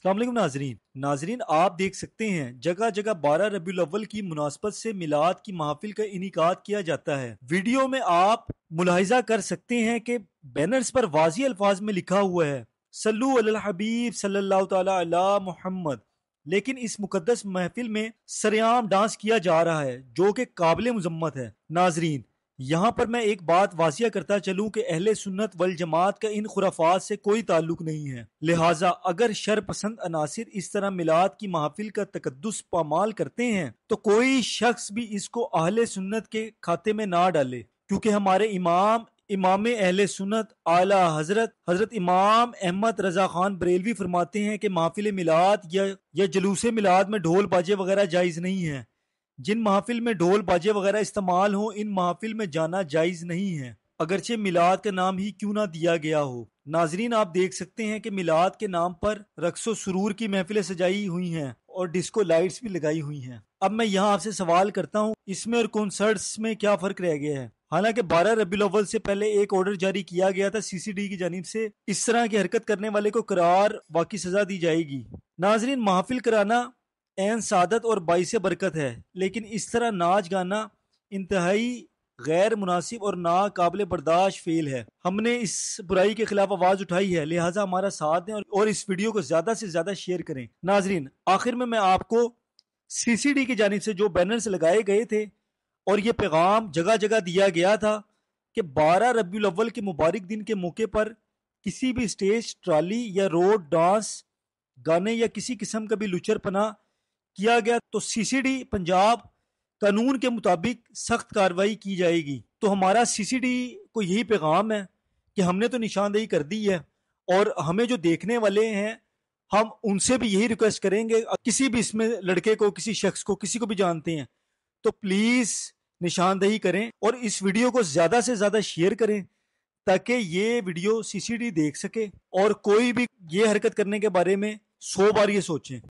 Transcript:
السلام علیکم ناظرین آپ دیکھ سکتے ہیں جگہ جگہ 12 ربیع الاول کی مناسبت سے میلاد کی محافل کا انعقاد کیا جاتا ہے۔ ویڈیو میں آپ ملاحظہ کر سکتے ہیں کہ بینرز پر واضح الفاظ میں لکھا ہوا ہے صلو علی الحبیب صلی اللہ تعالی علی محمد، لیکن اس مقدس محفل میں سرعام ڈانس کیا جا رہا ہے جو کہ قابل مذمت ہے۔ ناظرین یہاں پر میں ایک بات واضح کرتا چلوں کہ اہل سنت والجماعت کا ان خرافات سے کوئی تعلق نہیں ہے، لہٰذا اگر شر پسند عناصر اس طرح میلاد کی محافل کا تقدس پامال کرتے ہیں تو کوئی شخص بھی اس کو اہل سنت کے کھاتے میں نہ ڈالے، کیونکہ ہمارے امام اہل سنت اعلی حضرت امام احمد رضا خان بریلوی فرماتے ہیں کہ محافل میلاد یا جلوس میلاد میں ڈھول باجے وغیرہ جائز نہیں ہے۔ جن محافل میں ڈھول باجے وغیرہ استعمال ہوں ان محافل میں جانا جائز نہیں ہے، اگرچہ میلاد کا نام ہی کیوں نہ دیا گیا ہو۔ ناظرین آپ دیکھ سکتے ہیں کہ میلاد کے نام پر رقص و سرور کی محفلیں سجائی ہوئی ہیں اور ڈسکو لائٹس بھی لگائی ہوئی ہیں۔ اب میں یہاں آپ سے سوال کرتا ہوں اس میں اور کنسرٹس میں کیا فرق رہ گیا ہے؟ حالانکہ 12 ربیع الاول سے پہلے ایک آرڈر جاری کیا گیا تھا سی سی ڈی کی جانب سے، اس طرح کی حرکت کرنے والے کو قرار واقعی سزا دی جائے گی۔ ناظرین محافل کرانا عین سعادت اور باعث برکت ہے، لیکن اس طرح ناچ گانا انتہائی غیر مناسب اور ناقابل برداشت فعل ہے۔ ہم نے اس برائی کے خلاف آواز اٹھائی ہے، لہٰذا ہمارا ساتھ دیں اور اس ویڈیو کو زیادہ سے زیادہ شیئر کریں۔ ناظرین آخر میں آپ کو سی سی ڈی کی جانب سے جو بینرز لگائے گئے تھے اور یہ پیغام جگہ جگہ دیا گیا تھا کہ 12 ربیع الاول کے مبارک دن کے موقع پر کسی بھی اسٹیج ٹرالی یا روڈ ڈانس گانے یا کسی قسم کا بھی لچر پنا کیا گیا تو سی سی ڈی پنجاب قانون کے مطابق سخت کارروائی کی جائے گی۔ تو ہمارا سی سی ڈی کو یہی پیغام ہے کہ ہم نے تو نشاندہی کر دی ہے اور ہمیں جو دیکھنے والے ہیں ہم ان سے بھی یہی ریکویسٹ کریں گے، کسی بھی اس میں لڑکے کو، کسی شخص کو، کسی کو بھی جانتے ہیں تو پلیز نشاندہی کریں اور اس ویڈیو کو زیادہ سے زیادہ شیئر کریں تاکہ یہ ویڈیو سی سی ڈی دیکھ سکے اور کوئی بھی یہ حرکت کرنے کے بارے میں 100 بار یہ سوچیں۔